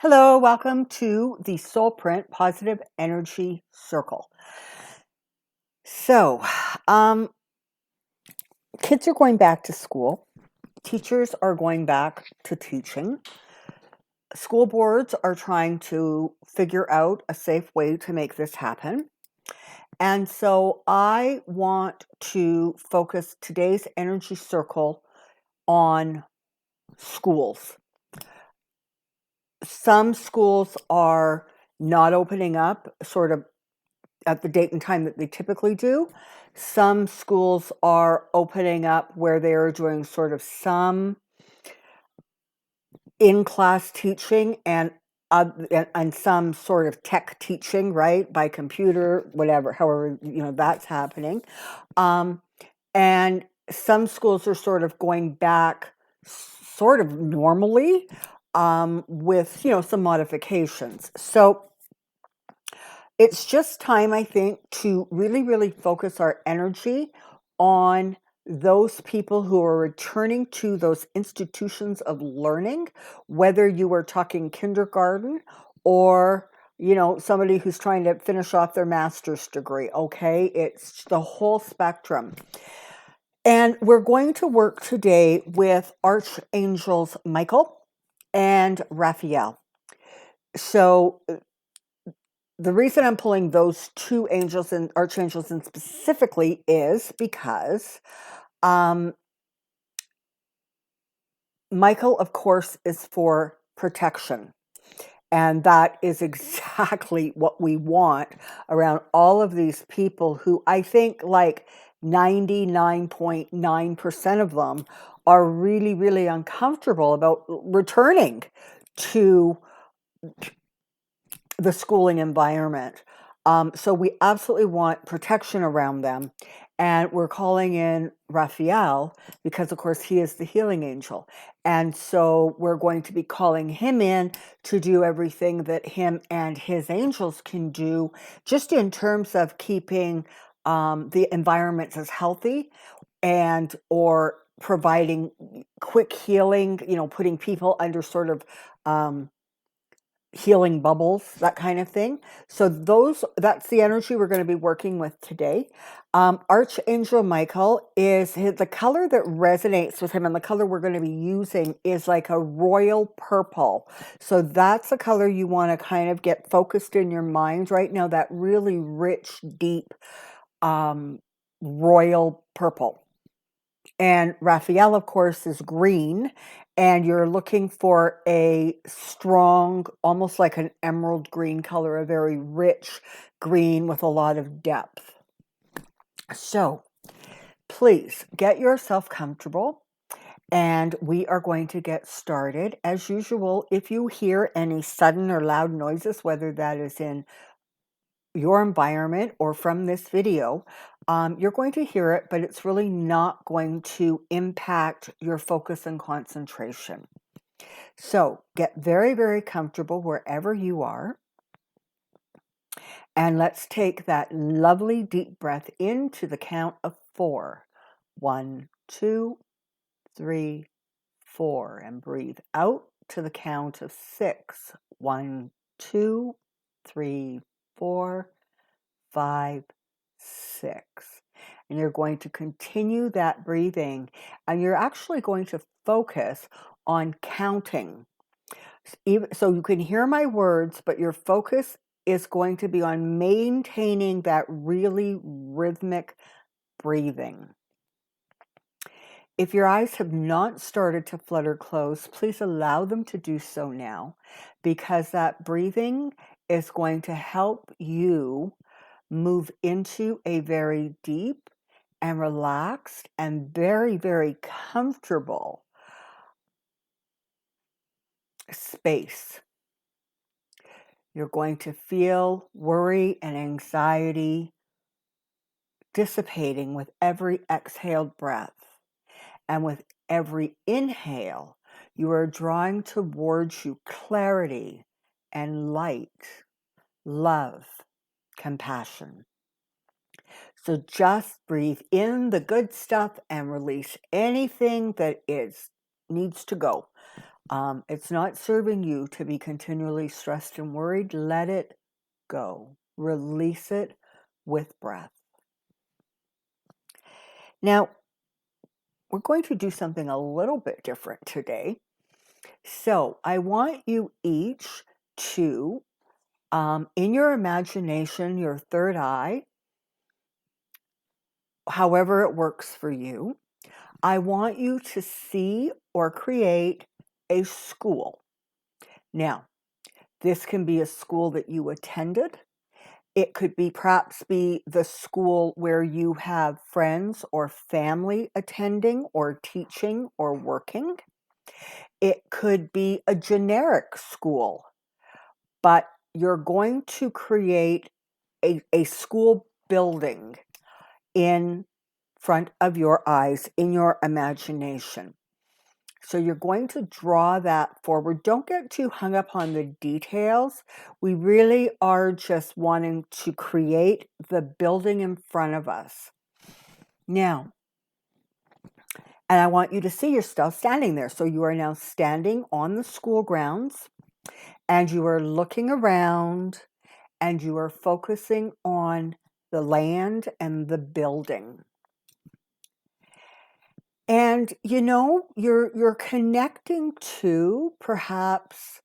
Hello, welcome to the Soulprint Positive Energy Circle. So, um, kids are going back to school. Teachers are going back to teaching. School boards are trying to figure out a safe way to make this happen. And so I want to focus today's energy circle on schools. Some schools are not opening up sort of at the date and time that they typically do. Some schools are opening up where they are doing sort of some in-class teaching and some sort of tech teaching, right, by computer, whatever, however, that's happening. And some schools are sort of going back sort of normally with, some modifications. So it's just time, I think, to really, really focus our energy on those people who are returning to those institutions of learning, whether you are talking kindergarten or, somebody who's trying to finish off their master's degree, okay? It's the whole spectrum. And we're going to work today with Archangels Michael and Raphael. So the reason I'm pulling those two angels and archangels in specifically is because Michael, of course, is for protection. And that is exactly what we want around all of these people who I think like 99.9% of them are really, really uncomfortable about returning to the schooling environment. So we absolutely want protection around them. And we're calling in Raphael because, of course, he is the healing angel. And so we're going to be calling him in to do everything that him and his angels can do, just in terms of keeping the environments as healthy and or providing quick healing, putting people under sort of healing bubbles, that kind of thing. So that's the energy we're going to be working with today. Archangel Michael is the color that resonates with him, and the color we're going to be using is like a royal purple. So that's the color you want to kind of get focused in your mind right now, that really rich, deep royal purple. And Raphael, of course, is green, and you're looking for a strong, almost like an emerald green color, a very rich green with a lot of depth. So please get yourself comfortable, and we are going to get started. As usual, if you hear any sudden or loud noises, whether that is in your environment or from this video, you're going to hear it, but it's really not going to impact your focus and concentration. So get very, very comfortable wherever you are. And let's take that lovely deep breath into the count of 4. 1, 2, 3, 4. And breathe out to the count of 6. 1, 2, 3, 4, 5, 6. And you're going to continue that breathing, and you're actually going to focus on counting. So you can hear my words, but your focus is going to be on maintaining that really rhythmic breathing. If your eyes have not started to flutter close, please allow them to do so now, because that breathing is going to help you move into a very deep and relaxed and very, very comfortable space. You're going to feel worry and anxiety dissipating with every exhaled breath. And with every inhale, you are drawing towards you clarity and light, love, compassion. So just breathe in the good stuff and release anything that needs to go. It's not serving you to be continually stressed and worried. Let it go. Release it with breath. Now, we're going to do something a little bit different today. So I want you each to, in your imagination, your third eye, however it works for you, I want you to see or create a school. Now, this can be a school that you attended. It could be perhaps be the school where you have friends or family attending or teaching or working. It could be a generic school, but you're going to create a school building in front of your eyes, in your imagination. So you're going to draw that forward. Don't get too hung up on the details. We really are just wanting to create the building in front of us. Now, and I want you to see yourself standing there. So you are now standing on the school grounds, and you are looking around, and you are focusing on the land and the building. And you're connecting to perhaps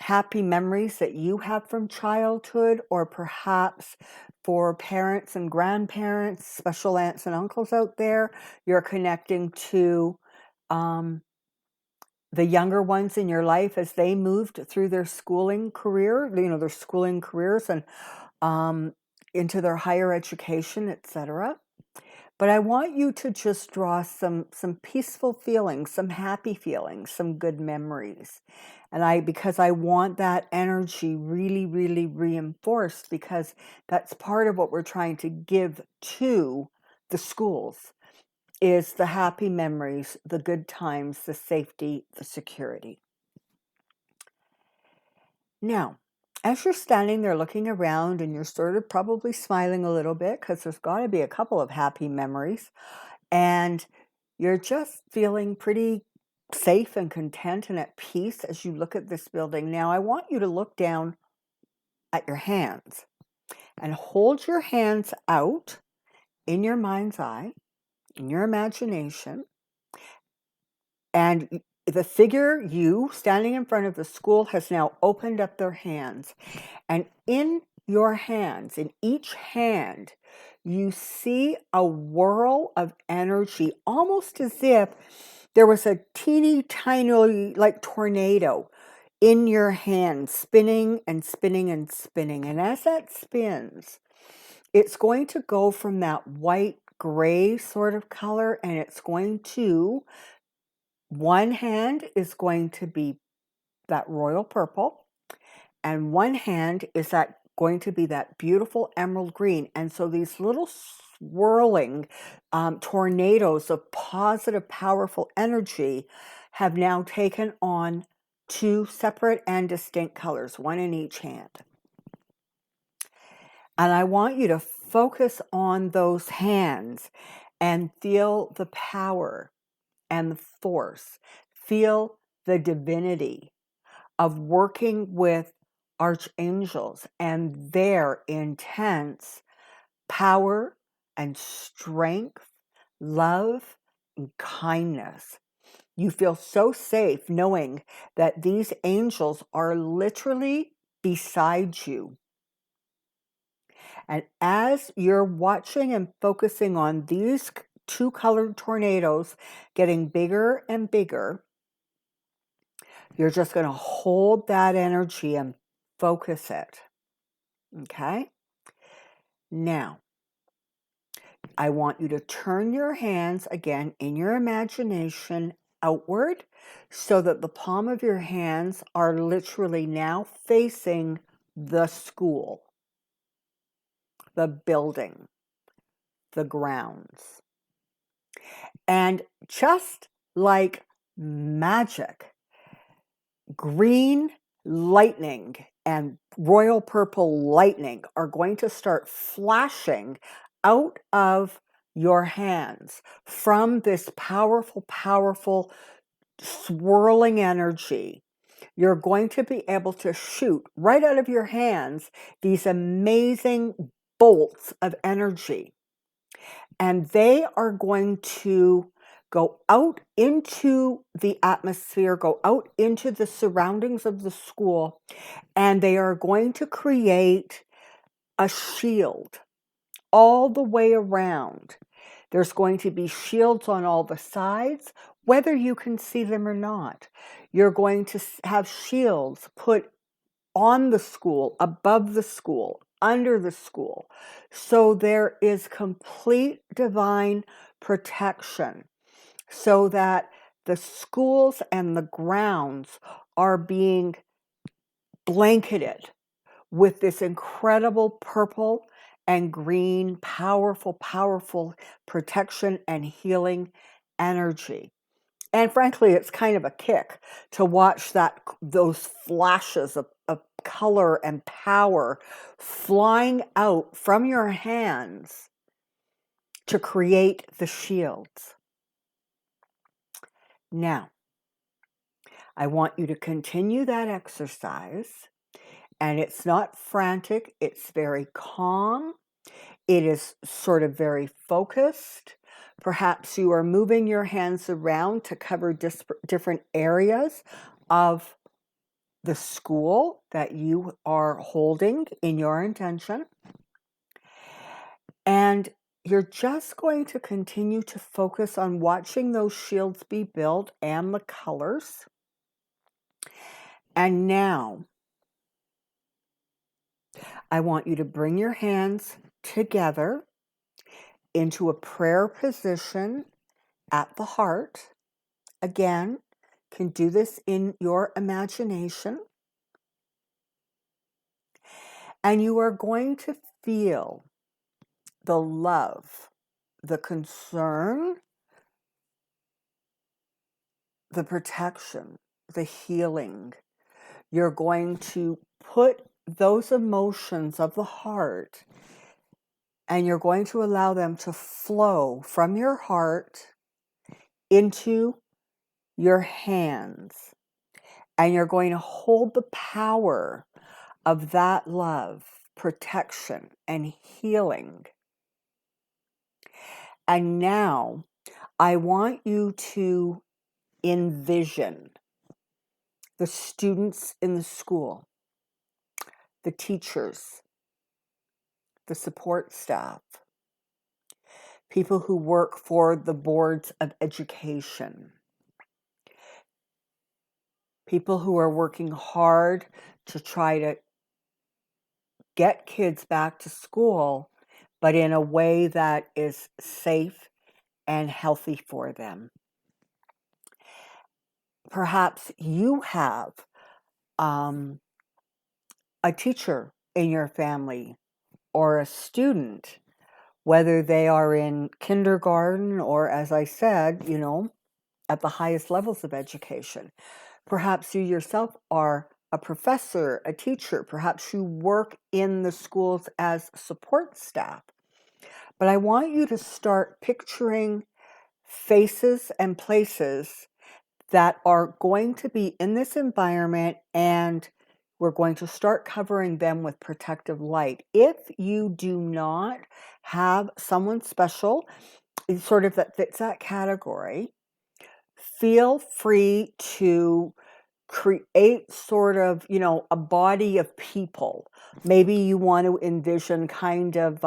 happy memories that you have from childhood, or perhaps for parents and grandparents, special aunts and uncles out there, you're connecting to the younger ones in your life as they moved through their schooling career, their schooling careers, and into their higher education, etc. But I want you to just draw some peaceful feelings, some happy feelings, some good memories. And because I want that energy really, really reinforced, because that's part of what we're trying to give to the schools, is the happy memories, the good times, the safety, the security. Now, as you're standing there looking around, and you're sort of probably smiling a little bit because there's got to be a couple of happy memories, and you're just feeling pretty safe and content and at peace as you look at this building. Now, I want you to look down at your hands and hold your hands out in your mind's eye, in your imagination, and the figure, you standing in front of the school, has now opened up their hands. And in your hands, in each hand, you see a whirl of energy, almost as if there was a teeny tiny, like, tornado in your hand, spinning and spinning and spinning. And as that spins, it's going to go from that white gray sort of color, and it's going to, one hand is going to be that royal purple, and one hand is going to be that beautiful emerald green. And so these little swirling tornadoes of positive, powerful energy have now taken on two separate and distinct colors, one in each hand. And I want you to focus on those hands and feel the power and the force. Feel the divinity of working with archangels and their intense power and strength, love, and kindness. You feel so safe knowing that these angels are literally beside you. And as you're watching and focusing on these two colored tornadoes getting bigger and bigger, you're just going to hold that energy and focus it. Okay? Now, I want you to turn your hands again in your imagination outward, so that the palm of your hands are literally now facing the school, the building, the grounds. And just like magic, green lightning and royal purple lightning are going to start flashing out of your hands from this powerful, powerful swirling energy. You're going to be able to shoot right out of your hands these amazing bolts of energy. And they are going to go out into the atmosphere, go out into the surroundings of the school, and they are going to create a shield all the way around. There's going to be shields on all the sides, whether you can see them or not. You're going to have shields put on the school, above the school, under the school. So there is complete divine protection so that the schools and the grounds are being blanketed with this incredible purple and green, powerful, powerful protection and healing energy. And frankly, it's kind of a kick to watch those flashes of color and power flying out from your hands to create the shields. Now, I want you to continue that exercise. And it's not frantic, it's very calm. It is sort of very focused. Perhaps you are moving your hands around to cover different areas of the school that you are holding in your intention. And you're just going to continue to focus on watching those shields be built and the colors. And now, I want you to bring your hands together into a prayer position at the heart. Again, can do this in your imagination. And you are going to feel the love, the concern, the protection, the healing. You're going to put those emotions of the heart and you're going to allow them to flow from your heart into your hands. And you're going to hold the power of that love, protection, and healing. And now I want you to envision the students in the school, the teachers, the support staff, people who work for the boards of education, people who are working hard to try to get kids back to school, but in a way that is safe and healthy for them. Perhaps you have a teacher in your family or a student, whether they are in kindergarten or, as I said, at the highest levels of education. Perhaps you yourself are a professor, a teacher. Perhaps you work in the schools as support staff. But I want you to start picturing faces and places that are going to be in this environment, and we're going to start covering them with protective light. If you do not have someone special, sort of that fits that category, feel free to create sort of, a body of people. Maybe you want to envision kind of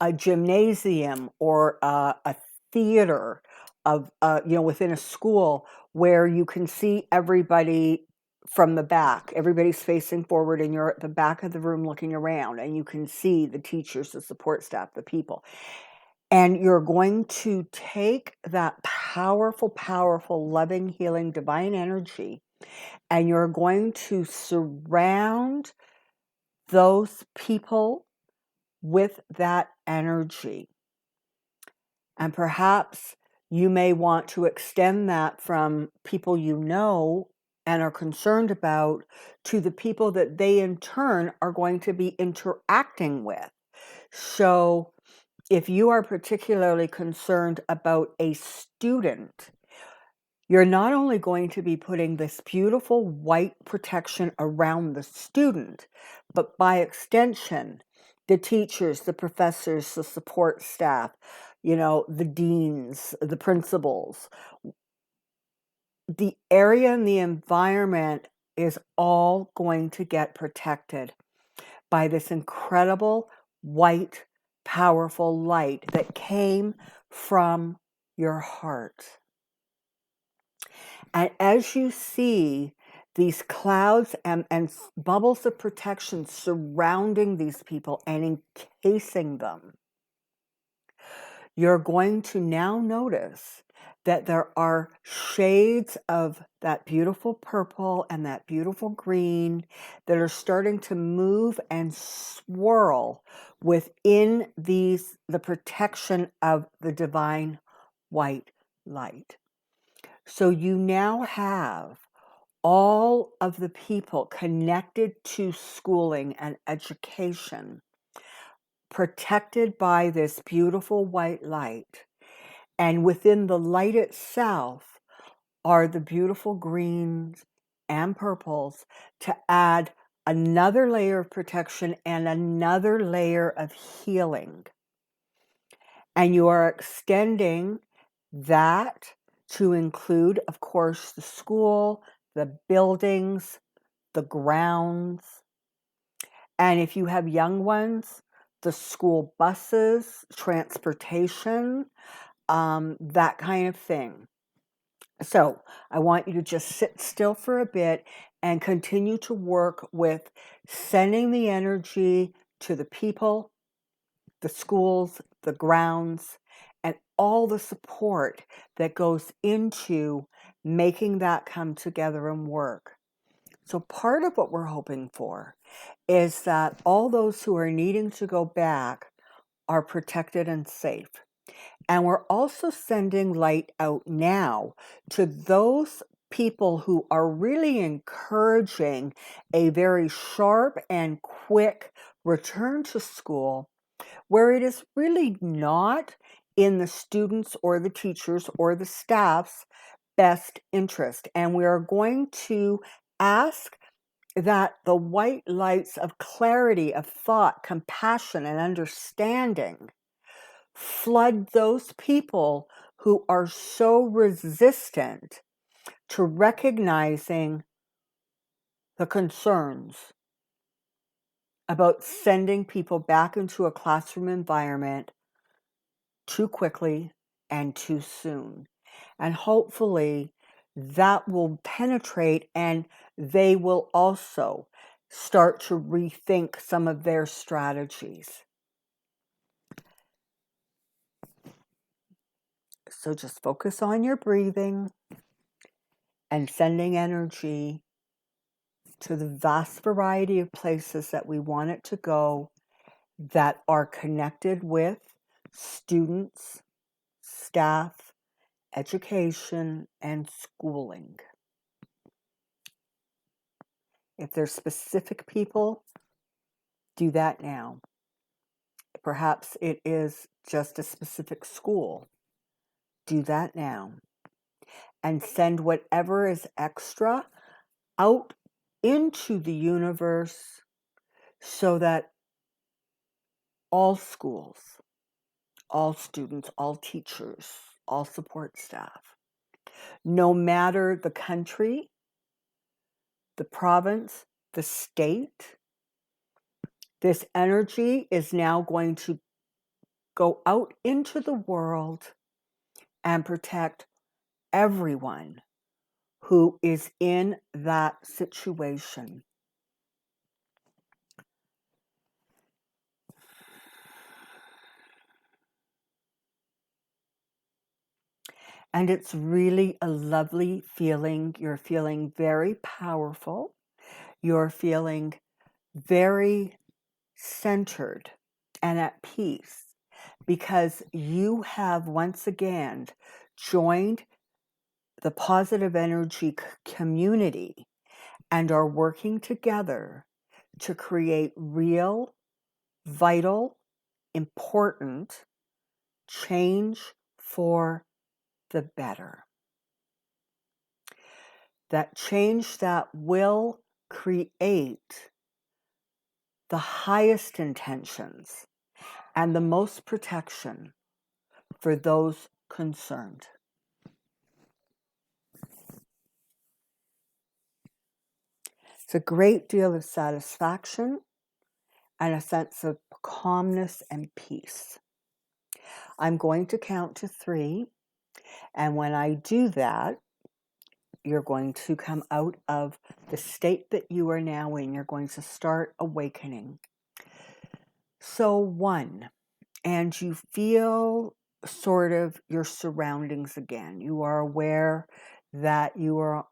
a gymnasium or a theater of, within a school where you can see everybody from the back. Everybody's facing forward and you're at the back of the room looking around and you can see the teachers, the support staff, the people. And you're going to take that powerful, powerful, loving, healing, divine energy, and you're going to surround those people with that energy. And perhaps you may want to extend that from people you know and are concerned about to the people that they in turn are going to be interacting with. So if you are particularly concerned about a student, You're not only going to be putting this beautiful white protection around the student, but by extension, the teachers, the professors, the support staff, the deans, the principals. The area and the environment is all going to get protected by this incredible white, powerful light that came from your heart. And as you see these clouds and bubbles of protection surrounding these people and encasing them, you're going to now notice that there are shades of that beautiful purple and that beautiful green that are starting to move and swirl within the protection of the divine white light. So you now have all of the people connected to schooling and education, protected by this beautiful white light. And within the light itself are the beautiful greens and purples to add another layer of protection and another layer of healing. And you are extending that to include, of course, the school, the buildings, the grounds. And if you have young ones, the school buses, transportation, that kind of thing. So I want you to just sit still for a bit and continue to work with sending the energy to the people, the schools, the grounds, and all the support that goes into making that come together and work. So part of what we're hoping for is that all those who are needing to go back are protected and safe. And we're also sending light out now to those people who are really encouraging a very sharp and quick return to school, where it is really not in the students or the teachers or the staff's best interest. And we are going to ask that the white lights of clarity, of thought, compassion, and understanding flood those people who are so resistant to recognizing the concerns about sending people back into a classroom environment too quickly and too soon. And hopefully that will penetrate and they will also start to rethink some of their strategies. So just focus on your breathing and sending energy to the vast variety of places that we want it to go that are connected with students, staff, education, and schooling. If there's specific people, do that now. Perhaps it is just a specific school. Do that now. And send whatever is extra out into the universe so that all schools, all students, all teachers, all support staff, no matter the country, the province, the state, this energy is now going to go out into the world and protect everyone who is in that situation. And it's really a lovely feeling. You're feeling very powerful. You're feeling very centered and at peace because you have once again joined the positive energy community and are working together to create real, vital, important change for the better. that change that will create the highest intentions and the most protection for those concerned. It's a great deal of satisfaction and a sense of calmness and peace. I'm going to count to 3, and when I do that, you're going to come out of the state that you are now in. You're going to start awakening. So 1, and you feel sort of your surroundings again. You are aware that you are,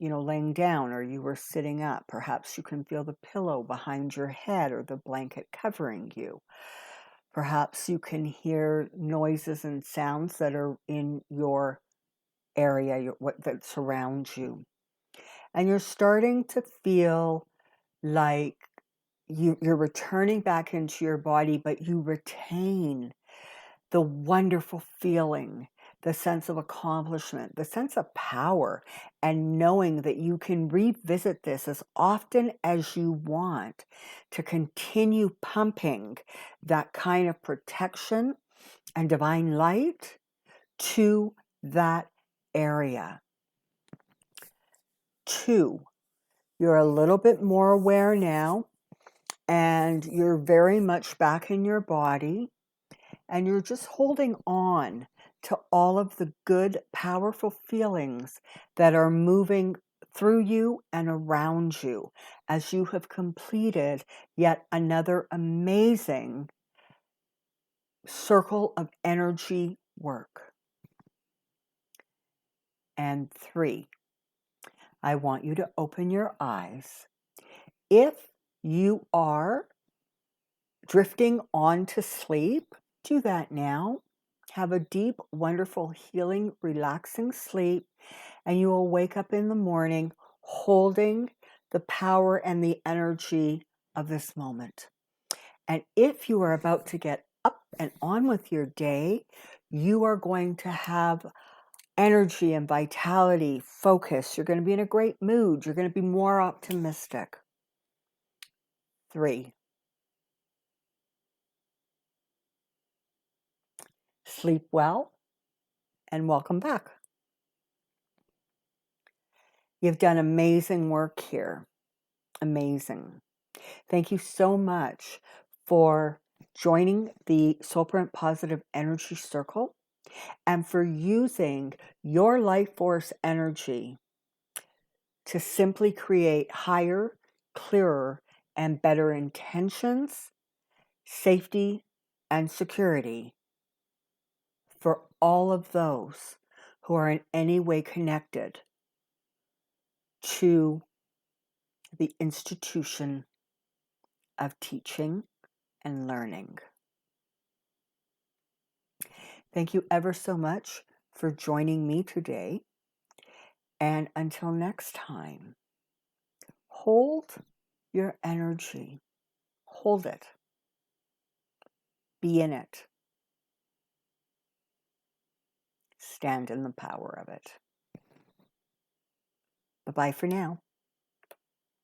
laying down or you are sitting up. Perhaps you can feel the pillow behind your head or the blanket covering you. Perhaps you can hear noises and sounds that are in your area, that surrounds you. And you're starting to feel like you're returning back into your body, but you retain the wonderful feeling, the sense of accomplishment, the sense of power, and knowing that you can revisit this as often as you want to continue pumping that kind of protection and divine light to that area. 2, you're a little bit more aware now, and you're very much back in your body, and you're just holding on to all of the good, powerful feelings that are moving through you and around you as you have completed yet another amazing circle of energy work. And 3, I want you to open your eyes. If you are drifting on to sleep, do that now. Have a deep, wonderful, healing, relaxing sleep, and you will wake up in the morning holding the power and the energy of this moment. And if you are about to get up and on with your day, you are going to have energy and vitality, focus. You're going to be in a great mood. You're going to be more optimistic. 3, sleep well and welcome back. You've done amazing work here. Amazing. Thank you so much for joining the Soulprint Positive Energy Circle and for using your life force energy to simply create higher, clearer, and better intentions, safety, and security for all of those who are in any way connected to the institution of teaching and learning. Thank you ever so much for joining me today. And until next time, hold your energy. Hold it. Be in it. Stand in the power of it. Bye-bye for now.